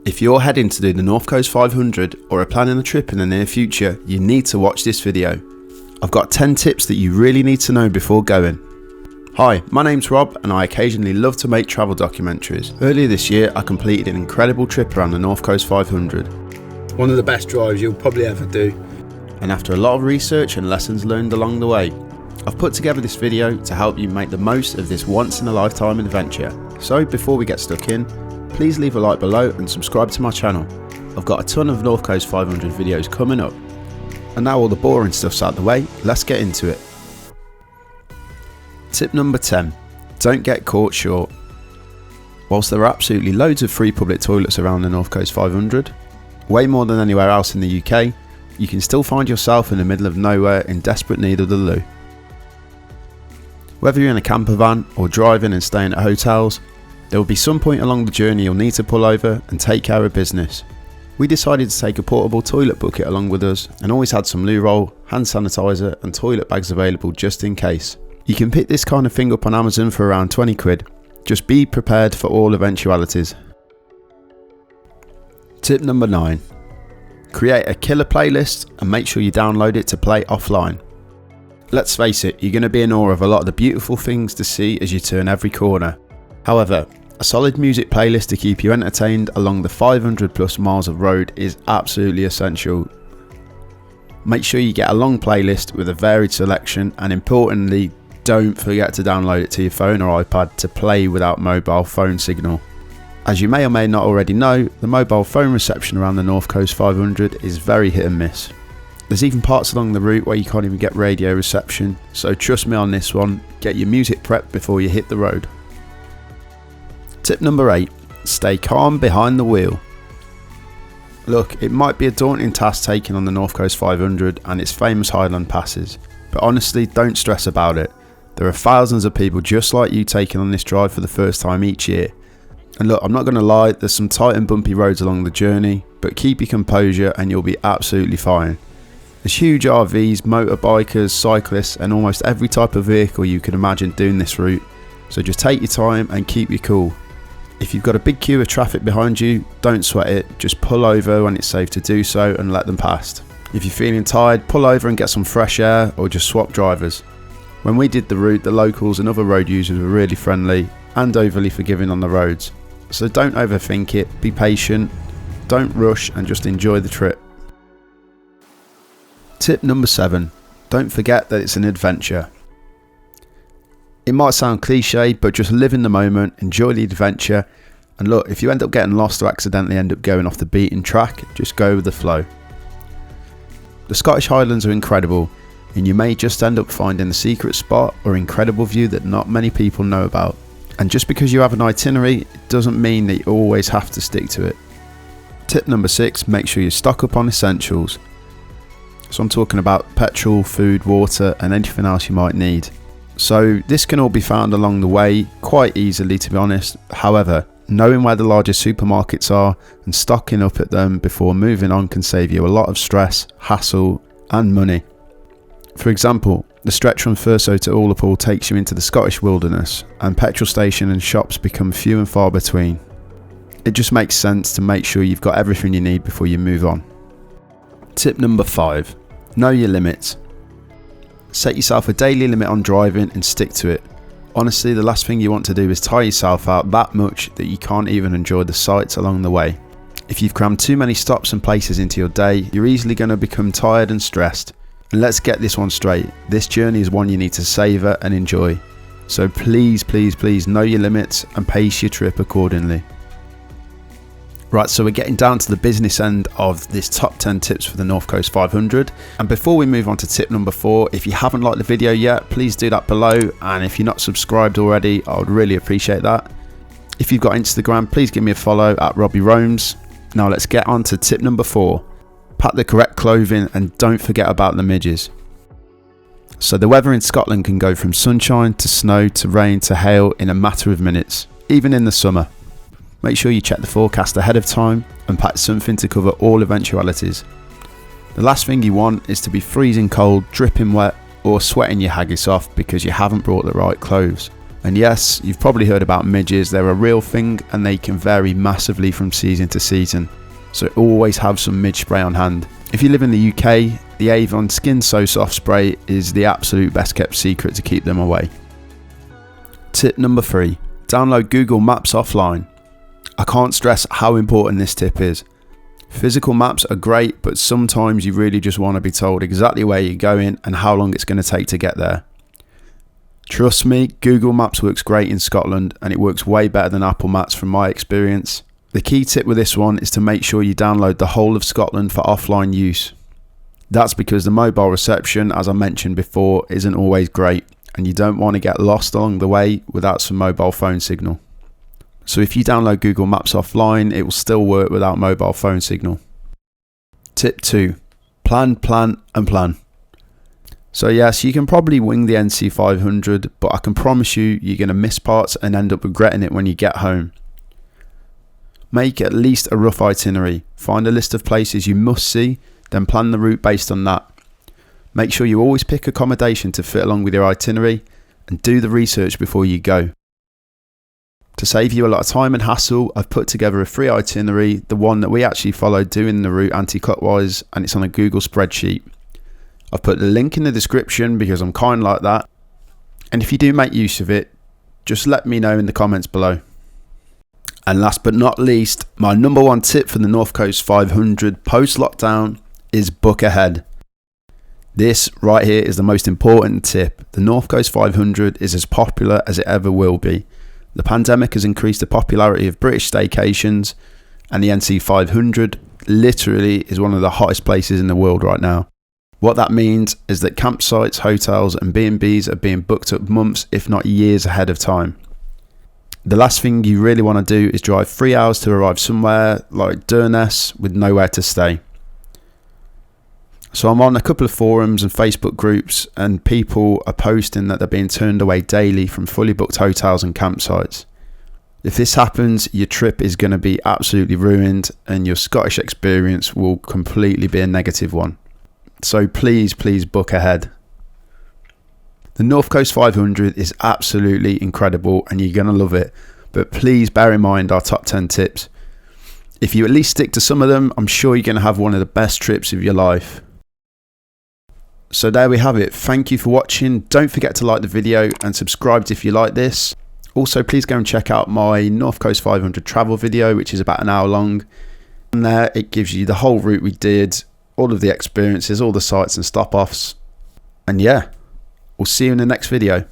If you're heading to do the North Coast 500 or are planning a trip in the near future, you need to watch this video. I've got 10 tips that you really need to know before going. Hi, my name's Rob and I occasionally love to make travel documentaries. Earlier this year I completed an incredible trip around the North Coast 500. One of the best drives you'll probably ever do. And after a lot of research and lessons learned along the way, I've put together this video to help you make the most of this once in a lifetime adventure. So before we get stuck in, please leave a like below and subscribe to my channel. I've got a ton of North Coast 500 videos coming up. And now all the boring stuff's out the way, let's get into it. Tip number 10. Don't get caught short. Whilst there are absolutely loads of free public toilets around the North Coast 500, way more than anywhere else in the UK, you can still find yourself in the middle of nowhere in desperate need of the loo. Whether you're in a camper van or driving and staying at hotels, there will be some point along the journey you'll need to pull over and take care of business. We decided to take a portable toilet bucket along with us and always had some loo roll, hand sanitizer and toilet bags available just in case. You can pick this kind of thing up on Amazon for around 20 quid. Just be prepared for all eventualities. Tip number 9. Create a killer playlist and make sure you download it to play offline. Let's face it, you're going to be in awe of a lot of the beautiful things to see as you turn every corner. However, a solid music playlist to keep you entertained along the 500 plus miles of road is absolutely essential. Make sure you get a long playlist with a varied selection, and importantly, don't forget to download it to your phone or iPad to play without mobile phone signal. As you may or may not already know, the mobile phone reception around the North Coast 500 is very hit and miss. There's even parts along the route where you can't even get radio reception, so trust me on this one, get your music prepped before you hit the road. Tip number 8. Stay calm behind the wheel. Look, it might be a daunting task taking on the North Coast 500 and its famous Highland passes, but honestly don't stress about it. There are thousands of people just like you taking on this drive for the first time each year. And look, I'm not going to lie, there's some tight and bumpy roads along the journey, but keep your composure and you'll be absolutely fine. There's huge RVs, motorbikers, cyclists and almost every type of vehicle you can imagine doing this route, so just take your time and keep your cool. If you've got a big queue of traffic behind you, don't sweat it, just pull over when it's safe to do so and let them past. If you're feeling tired, pull over and get some fresh air or just swap drivers. When we did the route, the locals and other road users were really friendly and overly forgiving on the roads. So don't overthink it, be patient, don't rush and just enjoy the trip. Tip number 7. Don't forget that it's an adventure. It might sound cliche, but just live in the moment, enjoy the adventure, and look, if you end up getting lost or accidentally end up going off the beaten track, just go with the flow. The Scottish Highlands are incredible, and you may just end up finding a secret spot or incredible view that not many people know about. And just because you have an itinerary, it doesn't mean that you always have to stick to it. Tip number 6, make sure you stock up on essentials. So I'm talking about petrol, food, water, and anything else you might need. So this can all be found along the way quite easily, to be honest. However, knowing where the largest supermarkets are and stocking up at them before moving on can save you a lot of stress, hassle and money. For example, the stretch from Thurso to Ullapool takes you into the Scottish wilderness and petrol station and shops become few and far between. It just makes sense to make sure you've got everything you need before you move on. Tip number 5. Know your limits. Set yourself a daily limit on driving and stick to it. Honestly, the last thing you want to do is tire yourself out that much that you can't even enjoy the sights along the way. If you've crammed too many stops and places into your day, you're easily going to become tired and stressed. And let's get this one straight, this journey is one you need to savour and enjoy. So please, please, please know your limits and pace your trip accordingly. Right, so we're getting down to the business end of this top 10 tips for the North Coast 500. And before we move on to tip number 4, if you haven't liked the video yet, please do that below. And if you're not subscribed already, I would really appreciate that. If you've got Instagram, please give me a follow at Robbie Roams. Now let's get on to tip number 4. Pack the correct clothing and don't forget about the midges. So the weather in Scotland can go from sunshine to snow to rain to hail in a matter of minutes, even in the summer. Make sure you check the forecast ahead of time and pack something to cover all eventualities. The last thing you want is to be freezing cold, dripping wet or sweating your haggis off because you haven't brought the right clothes. And yes, you've probably heard about midges. They're a real thing and they can vary massively from season to season. So always have some midge spray on hand. If you live in the UK, the Avon Skin So Soft spray is the absolute best kept secret to keep them away. Tip number 3. Download Google Maps offline. I can't stress how important this tip is. Physical maps are great, but sometimes you really just want to be told exactly where you're going and how long it's going to take to get there. Trust me, Google Maps works great in Scotland and it works way better than Apple Maps from my experience. The key tip with this one is to make sure you download the whole of Scotland for offline use. That's because the mobile reception, as I mentioned before, isn't always great and you don't want to get lost along the way without some mobile phone signal. So if you download Google Maps offline, it will still work without mobile phone signal. Tip 2. Plan, plan and plan. So yes, you can probably wing the NC500, but I can promise you, you're going to miss parts and end up regretting it when you get home. Make at least a rough itinerary. Find a list of places you must see, then plan the route based on that. Make sure you always pick accommodation to fit along with your itinerary and do the research before you go. To save you a lot of time and hassle, I've put together a free itinerary, the one that we actually followed doing the route anti-clockwise, and it's on a Google spreadsheet. I've put the link in the description because I'm kind like that. And if you do make use of it, just let me know in the comments below. And last but not least, my number 1 tip for the North Coast 500 post-lockdown is book ahead. This right here is the most important tip. The North Coast 500 is as popular as it ever will be. The pandemic has increased the popularity of British staycations, and the NC500 literally is one of the hottest places in the world right now. What that means is that campsites, hotels and B&Bs are being booked up months if not years ahead of time. The last thing you really want to do is drive 3 hours to arrive somewhere like Durness with nowhere to stay. So I'm on a couple of forums and Facebook groups and people are posting that they're being turned away daily from fully booked hotels and campsites. If this happens, your trip is going to be absolutely ruined and your Scottish experience will completely be a negative one. So please book ahead. The North Coast 500 is absolutely incredible and you're going to love it, but please bear in mind our top 10 tips. If you at least stick to some of them, I'm sure you're going to have one of the best trips of your life. So there we have it. Thank you for watching. Don't forget to like the video and subscribe if you like this. Also, please go and check out my North Coast 500 travel video, which is about an hour long. And there it gives you the whole route we did, all of the experiences, all the sites and stop-offs. And yeah, we'll see you in the next video.